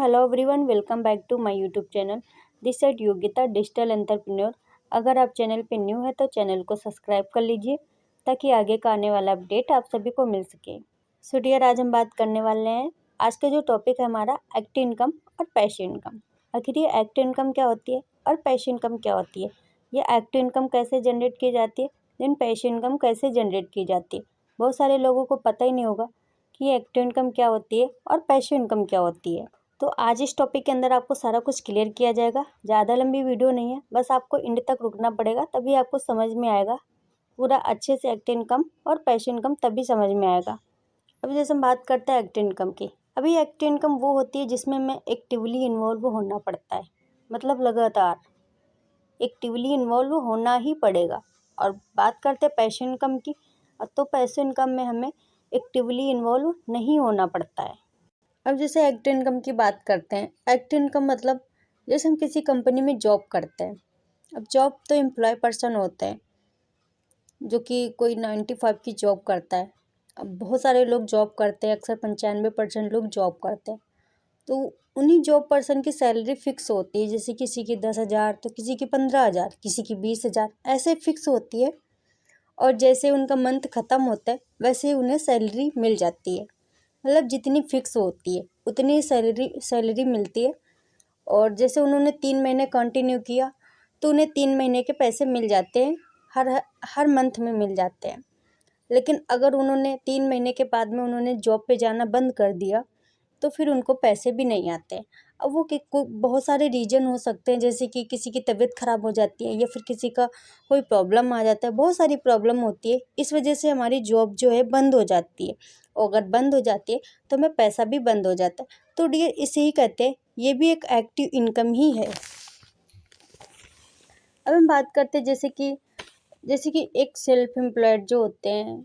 Hello everyone, welcome back to my YouTube channel. This side Yogita digital entrepreneur. अगर आप channel पे new है तो चैनल को सब्सक्राइब कर लीजिए ताकि आगे का आने वाला अपडेट आप सभी को मिल सके। सो डियर, आज हम बात करने वाले हैं, आज का जो टॉपिक है हमारा एक्टिव इनकम और पैसिव इनकम। आखिर ये एक्टिव इनकम क्या होती है और पैसिव इनकम क्या होती है, ये एक्टिव इनकम कैसे जनरेट की जाती है, देन पैसिव इनकम कैसे जनरेट की जाती है। बहुत सारे लोगों को पता ही नहीं होगा कि एक्टिव इनकम क्या होती है और पैसिव इनकम क्या होती है। तो आज इस टॉपिक के अंदर आपको सारा कुछ क्लियर किया जाएगा। ज़्यादा लंबी वीडियो नहीं है, बस आपको एंड तक रुकना पड़ेगा, तभी आपको समझ में आएगा पूरा अच्छे से। एक्टिव इनकम और पैसिव इनकम तभी समझ में आएगा। अभी जैसे हम बात करते हैं एक्टिव इनकम की। अभी एक्टिव इनकम वो होती है जिसमें हमें एक्टिवली इन्वॉल्व होना पड़ता है, मतलब लगातार एक्टिवली इन्वॉल्व होना ही पड़ेगा। और बात करते हैं पैसिव इनकम की, तो पैसिव इनकम में हमें एक्टिवली इन्वॉल्व नहीं होना पड़ता है। अब जैसे एक्टिव इनकम की बात करते हैं, एक्टिव इनकम मतलब जैसे हम किसी कंपनी में जॉब करते हैं। अब जॉब तो एम्प्लॉय पर्सन होते हैं जो कि कोई 95 की जॉब करता है। अब बहुत सारे लोग जॉब करते हैं, अक्सर 95% लोग जॉब करते हैं। तो उन्हीं जॉब पर्सन की सैलरी फिक्स होती है, जैसे किसी की 10,000 तो किसी की 15,000, किसी की 20,000, ऐसे फिक्स होती है। और जैसे उनका मंथ ख़त्म होता है वैसे ही उन्हें सैलरी मिल जाती है, मतलब जितनी फिक्स होती है उतनी सैलरी मिलती है। और जैसे उन्होंने 3 महीने कंटिन्यू किया तो उन्हें 3 महीने के पैसे मिल जाते हैं, हर मंथ में मिल जाते हैं। लेकिन अगर उन्होंने 3 महीने के बाद में उन्होंने जॉब पे जाना बंद कर दिया तो फिर उनको पैसे भी नहीं आते। अब वो बहुत सारे रीज़न हो सकते हैं, जैसे कि किसी की तबीयत ख़राब हो जाती है या फिर किसी का कोई प्रॉब्लम आ जाता है, बहुत सारी प्रॉब्लम होती है। इस वजह से हमारी जॉब जो है बंद हो जाती है, और अगर बंद हो जाती है तो हमें पैसा भी बंद हो जाता है। तो डियर, इसे ही कहते हैं, ये भी एक एक्टिव इनकम ही है। अब हम बात करते हैं जैसे कि एक सेल्फ एम्प्लॉयड जो होते हैं,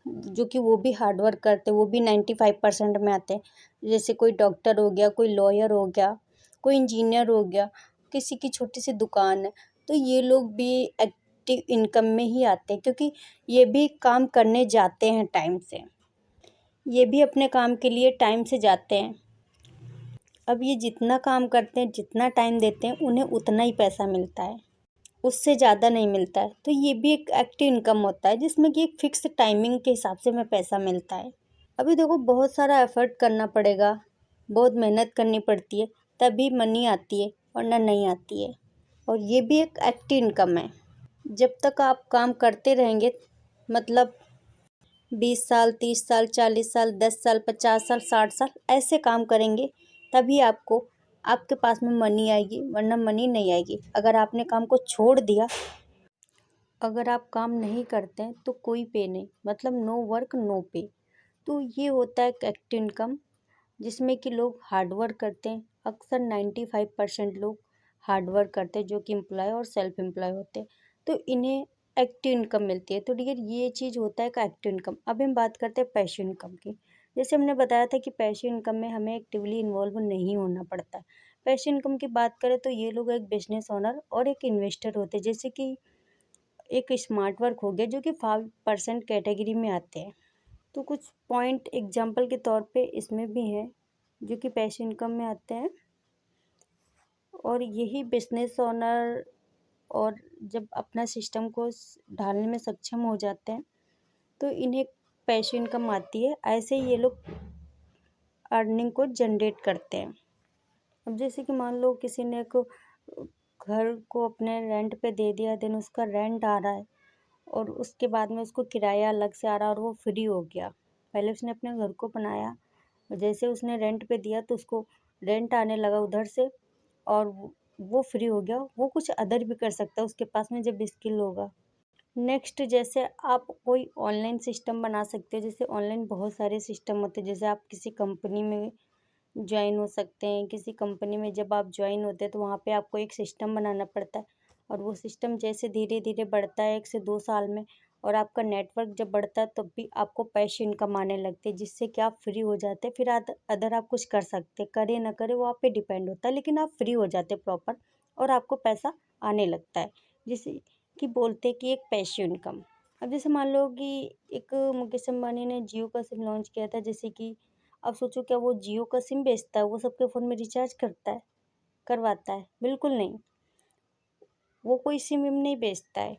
जो कि वो भी हार्ड वर्क करते हैं, वो भी 95% में आते हैं। जैसे कोई डॉक्टर हो गया, कोई लॉयर हो गया, कोई इंजीनियर हो गया, किसी की छोटी सी दुकान है, तो ये लोग भी एक्टिव इनकम में ही आते हैं, क्योंकि ये भी काम करने जाते हैं टाइम से, ये भी अपने काम के लिए टाइम से जाते हैं। अब ये जितना काम करते हैं, जितना टाइम देते हैं, उन्हें उतना ही पैसा मिलता है, उससे ज़्यादा नहीं मिलता है। तो ये भी एक एक्टिव इनकम होता है जिसमें कि एक फ़िक्स टाइमिंग के हिसाब से हमें पैसा मिलता है। अभी देखो, बहुत सारा एफ़र्ट करना पड़ेगा, बहुत मेहनत करनी पड़ती है, तभी मनी आती है, वरना नहीं आती है। और ये भी एक एक्टिव इनकम है। जब तक आप काम करते रहेंगे, मतलब 20 साल, 30 साल, 40 साल, 10 साल, 50 साल, 60 साल ऐसे काम करेंगे, तभी आपके पास में मनी आएगी, वरना मनी नहीं आएगी। अगर आपने काम को छोड़ दिया, अगर आप काम नहीं करते हैं तो कोई पे नहीं, मतलब नो वर्क नो पे। तो ये होता है एक्टिव इनकम, जिसमें कि लोग हार्ड वर्क करते हैं। अक्सर 95% लोग हार्ड वर्क करते हैं, जो कि एम्प्लॉय और सेल्फ एम्प्लॉय होते हैं। तो इन्हें एक्टिव इनकम मिलती है। तो डियर, ये चीज़ होता है का एक्टिव इनकम। अब हम बात करते हैं पैसिव इनकम की। जैसे हमने बताया था कि पैसिव इनकम में हमें एक्टिवली इन्वॉल्व नहीं होना पड़ता है। पैसिव इनकम की बात करें तो ये लोग एक बिजनेस ओनर और एक इन्वेस्टर होते हैं। जैसे कि एक स्मार्ट वर्क हो गया, जो कि 5% कैटेगरी में आते हैं। तो कुछ पॉइंट एग्जाम्पल के तौर पे इसमें भी हैं जो कि पैसिव इनकम में आते हैं। और यही बिजनेस ओनर और जब अपना सिस्टम को ढालने में सक्षम हो जाते हैं तो इन्हें पैसिव इनकम आती है। ऐसे ही ये लोग अर्निंग को जनरेट करते हैं। अब जैसे कि मान लो किसी ने एक घर को अपने रेंट पे दे दिया, देन उसका रेंट आ रहा है और उसके बाद में उसको किराया अलग से आ रहा है और वो फ्री हो गया। पहले उसने अपने घर को बनाया और जैसे उसने रेंट पे दिया तो उसको रेंट आने लगा उधर से, और वो फ्री हो गया। वो कुछ अदर भी कर सकता है उसके पास में जब स्किल होगा। नेक्स्ट, जैसे आप कोई ऑनलाइन सिस्टम बना सकते हो। जैसे ऑनलाइन बहुत सारे सिस्टम होते हैं। जैसे आप किसी कंपनी में ज्वाइन हो सकते हैं। किसी कंपनी में जब आप ज्वाइन होते हैं तो वहाँ पे आपको एक सिस्टम बनाना पड़ता है, और वो सिस्टम जैसे धीरे धीरे बढ़ता है 1 से 2 साल में, और आपका नेटवर्क जब बढ़ता है तब भी आपको पैसिव इनकम आने लगती है, जिससे कि आप फ्री हो जाते हैं। फिर अदर आप कुछ कर सकते हैं, करे ना करे वो आप पे डिपेंड होता है, लेकिन आप फ्री हो जाते हैं प्रॉपर, और आपको पैसा आने लगता है, जिसे कि बोलते हैं कि एक पैसिव इनकम। अब जैसे मान लो कि एक मुकेश अंबानी ने जियो का सिम लॉन्च किया था, जैसे कि अब सोचो क्या वो जियो का सिम बेचता है, वो सबके फ़ोन में रिचार्ज करवाता है? बिल्कुल नहीं। वो कोई सिम विम नहीं बेचता है,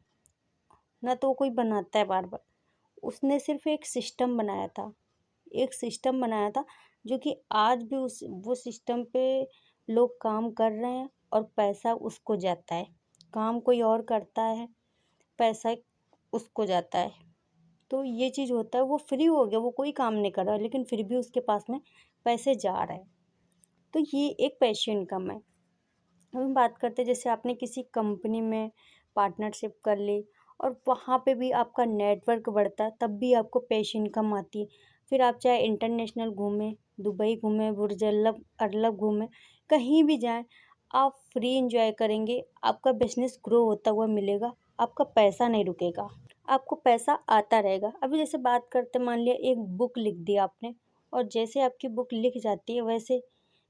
ना तो वो कोई बनाता है बार-बार। उसने सिर्फ़ एक सिस्टम बनाया था जो कि आज भी उस वो सिस्टम पे लोग काम कर रहे हैं और पैसा उसको जाता है। काम कोई और करता है, पैसा उसको जाता है। तो ये चीज़ होता है, वो फ्री हो गया, वो कोई काम नहीं कर रहा है लेकिन फिर भी उसके पास में पैसे जा रहे हैं। तो ये एक पैसिव इनकम है। अब हम बात करते हैं जैसे आपने किसी कंपनी में पार्टनरशिप कर ली और वहाँ पे भी आपका नेटवर्क बढ़ता है, तब भी आपको पैसिव इनकम आती है। फिर आप चाहे इंटरनेशनल घूमें, दुबई घूमें, बुर्ज अरब घूमें, कहीं भी जाएँ, आप फ्री एन्जॉय करेंगे, आपका बिज़नेस ग्रो होता हुआ मिलेगा, आपका पैसा नहीं रुकेगा, आपको पैसा आता रहेगा। अभी जैसे बात करते मान लिया एक बुक लिख दी आपने और जैसे आपकी बुक लिख जाती है वैसे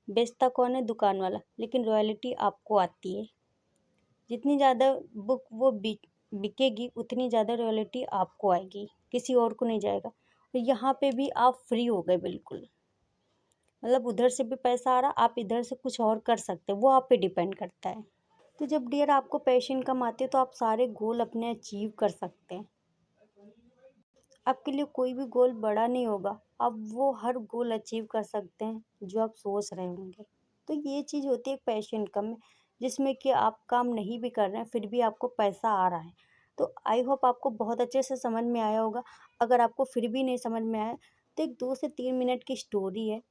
बेचता कौन है? दुकान वाला, लेकिन रॉयल्टी आपको आती है। जितनी ज़्यादा बुक वो बिकेगी उतनी ज़्यादा रॉयल्टी आपको आएगी, किसी और को नहीं जाएगा। तो यहाँ पे भी आप फ्री हो गए बिल्कुल। मतलब उधर से भी पैसा आ रहा, आप इधर से कुछ और कर सकते हो, वो आप पे डिपेंड करता है। तो जब डियर आपको पैशन इनकम आती है तो आप सारे गोल अपने अचीव कर सकते हैं। आपके लिए कोई भी गोल बड़ा नहीं होगा, आप वो हर गोल अचीव कर सकते हैं जो आप सोच रहे होंगे। तो ये चीज़ होती है एक पैसिव इनकम में, जिसमें कि आप काम नहीं भी कर रहे हैं फिर भी आपको पैसा आ रहा है। तो आई होप आपको बहुत अच्छे से समझ में आया होगा। अगर आपको फिर भी नहीं समझ में आया तो एक 2 से 3 मिनट की स्टोरी है,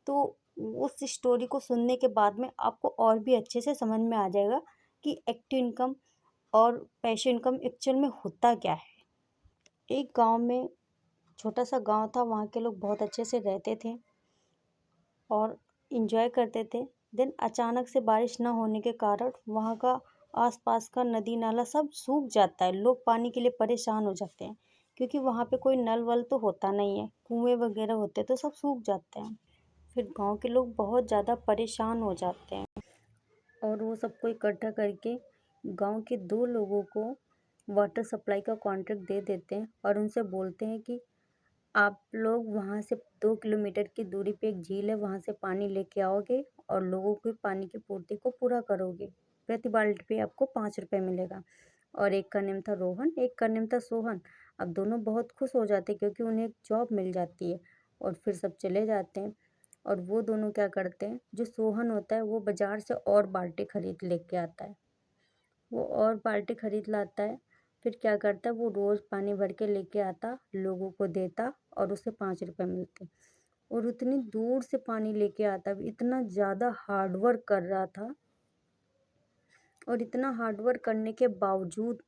तो उस स्टोरी को सुनने के बाद में आपको और भी अच्छे से समझ में आ जाएगा कि एक्टिव इनकम और पैसिव इनकम एक्चुअल में होता क्या है। एक गाँव में छोटा सा गांव था, वहाँ के लोग बहुत अच्छे से रहते थे और इंजॉय करते थे। देन अचानक से बारिश ना होने के कारण वहाँ का आसपास का नदी नाला सब सूख जाता है। लोग पानी के लिए परेशान हो जाते हैं क्योंकि वहाँ पे कोई नल वल तो होता नहीं है, कुएं वगैरह होते तो सब सूख जाते हैं। फिर गांव के लोग बहुत ज़्यादा परेशान हो जाते हैं और वो सबको इकट्ठा करके गांव के 2 लोगों को वाटर सप्लाई का कॉन्ट्रैक्ट दे देते हैं और उनसे बोलते हैं कि आप लोग वहाँ से 2 किलोमीटर की दूरी पे एक झील है, वहाँ से पानी लेके आओगे और लोगों की पानी की पूर्ति को पूरा करोगे। प्रति बाल्टी पे आपको 5 रुपए मिलेगा। और एक का नेम था रोहन, एक का नेम था सोहन। अब दोनों बहुत खुश हो जाते हैं क्योंकि उन्हें एक जॉब मिल जाती है और फिर सब चले जाते हैं। और वो दोनों क्या करते हैं, जो सोहन होता है वो बाज़ार से और बाल्टी खरीद लेके आता है। वो और बाल्टी खरीद लाता है, फिर क्या करता है वो रोज़ पानी भर के लेके आता, लोगों को देता और उसे 5 रुपए मिलते। और उतनी दूर से पानी लेके आता, इतना ज़्यादा हार्ड वर्क कर रहा था और इतना हार्ड वर्क करने के बावजूद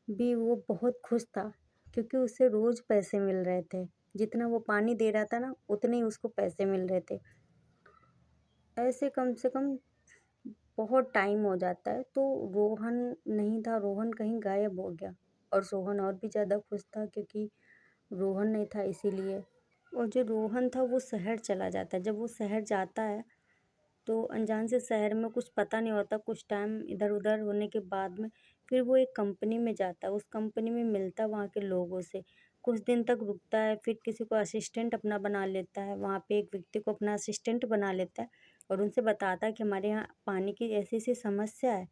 भी वो बहुत खुश था क्योंकि उसे रोज़ पैसे मिल रहे थे। जितना वो पानी दे रहा था ना, उतने ही उसको पैसे मिल रहे थे। ऐसे कम से कम बहुत टाइम हो जाता है, तो रोहन नहीं था, रोहन कहीं गायब हो गया और सोहन और भी ज़्यादा खुश था क्योंकि रोहन नहीं था इसीलिए। और जो रोहन था वो शहर चला जाता है। जब वो शहर जाता है तो अनजान से शहर में कुछ पता नहीं होता, कुछ टाइम इधर उधर होने के बाद में फिर वो एक कंपनी में जाता है। उस कंपनी में मिलता है वहाँ के लोगों से, कुछ दिन तक रुकता है, फिर किसी को असिस्टेंट अपना बना लेता है। वहाँ पे एक व्यक्ति को अपना असिस्टेंट बना लेता है और उनसे बताता है कि हमारे यहाँ पानी की ऐसी ऐसी समस्या है।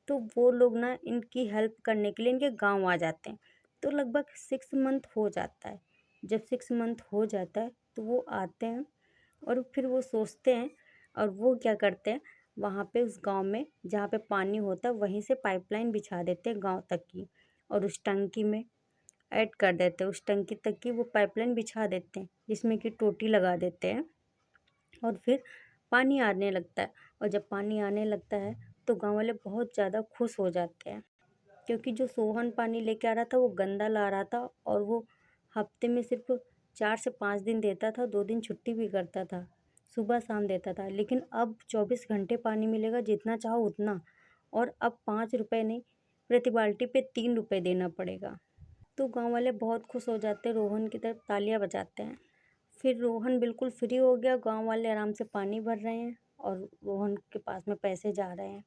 तो वो लोग ना इनकी हेल्प करने के लिए इनके गाँव आ जाते हैं। तो लगभग 6 मंथ हो जाता है। जब 6 मंथ हो जाता है तो वो आते हैं और फिर वो सोचते हैं और वो क्या करते हैं, वहाँ पे उस गाँव में जहाँ पे पानी होता है वहीं से पाइपलाइन बिछा देते हैं गाँव तक की और उस टंकी में ऐड कर देते हैं। उस टंकी तक की वो पाइपलाइन बिछा देते हैं जिसमें कि टोटी लगा देते हैं और फिर पानी आने लगता है। और जब पानी आने लगता है तो गाँव वाले बहुत ज़्यादा खुश हो जाते हैं क्योंकि जो सोहन पानी लेके आ रहा था वो गंदा ला रहा था और वो हफ्ते में सिर्फ 4 से 5 दिन देता था, 2 दिन छुट्टी भी करता था, सुबह शाम देता था। लेकिन अब 24 घंटे पानी मिलेगा, जितना चाहो उतना। और अब 5 रुपए नहीं, प्रति बाल्टी पे 3 रुपए देना पड़ेगा। तो गाँव वाले बहुत खुश हो जाते हैं, रोहन की तरफ तालियां बजाते हैं। फिर रोहन बिल्कुल फ्री हो गया, गाँव वाले आराम से पानी भर रहे हैं और रोहन के पास में पैसे जा रहे हैं।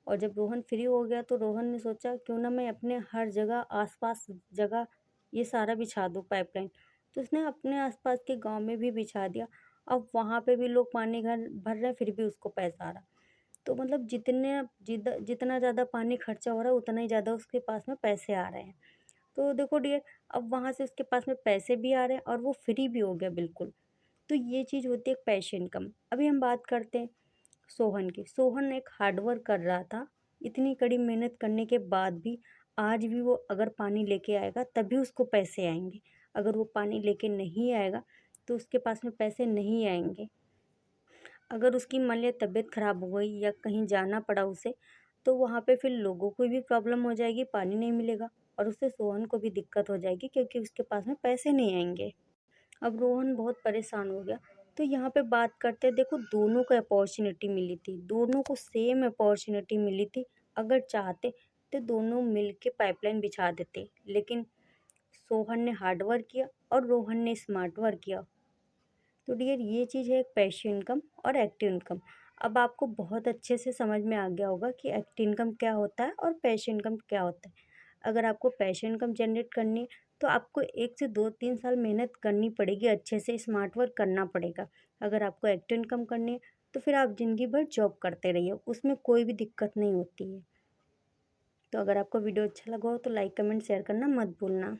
और जब रोहन फ्री हो गया तो रोहन ने सोचा क्यों ना मैं अपने हर जगह आसपास जगह ये सारा बिछा दूँ पाइपलाइन। तो उसने अपने आसपास के गांव में भी बिछा दिया। अब वहां पे भी लोग पानी घर भर रहे हैं, फिर भी उसको पैसा आ रहा। तो मतलब जितना ज़्यादा पानी खर्चा हो रहा है उतना ही ज़्यादा उसके पास में पैसे आ रहे हैं। तो देखो डियर, अब वहाँ से उसके पास में पैसे भी आ रहे हैं और वो फ्री भी हो गया बिल्कुल। तो ये चीज़ होती है एक पैसिव इनकम। अभी हम बात करते हैं सोहन की। सोहन एक हार्डवर्क कर रहा था, इतनी कड़ी मेहनत करने के बाद भी आज भी वो अगर पानी लेके आएगा तभी उसको पैसे आएंगे। अगर वो पानी लेके नहीं आएगा तो उसके पास में पैसे नहीं आएंगे। अगर उसकी मान लिया तबीयत खराब हो गई या कहीं जाना पड़ा उसे, तो वहाँ पे फिर लोगों को भी प्रॉब्लम हो जाएगी, पानी नहीं मिलेगा और उससे सोहन को भी दिक्कत हो जाएगी क्योंकि उसके पास में पैसे नहीं आएंगे। अब रोहन बहुत परेशान हो गया। तो यहाँ पे बात करते हैं, देखो दोनों को अपॉर्चुनिटी मिली थी, दोनों को सेम अपॉर्चुनिटी मिली थी। अगर चाहते तो दोनों मिल के पाइपलाइन बिछा देते, लेकिन सोहन ने हार्ड वर्क किया और रोहन ने स्मार्ट वर्क किया। तो डियर, ये चीज़ है एक पैसिव इनकम और एक्टिव इनकम। अब आपको बहुत अच्छे से समझ में आ गया होगा कि एक्टिव इनकम क्या होता है और पैसिव इनकम क्या होता है। अगर आपको पैसिव इनकम जनरेट करनी है तो आपको 1 से 2 3 साल मेहनत करनी पड़ेगी, अच्छे से स्मार्ट वर्क करना पड़ेगा। अगर आपको एक्टिव इनकम करनी है तो फिर आप ज़िंदगी भर जॉब करते रहिए, उसमें कोई भी दिक्कत नहीं होती है। तो अगर आपको वीडियो अच्छा लगा हो तो लाइक कमेंट शेयर करना मत भूलना।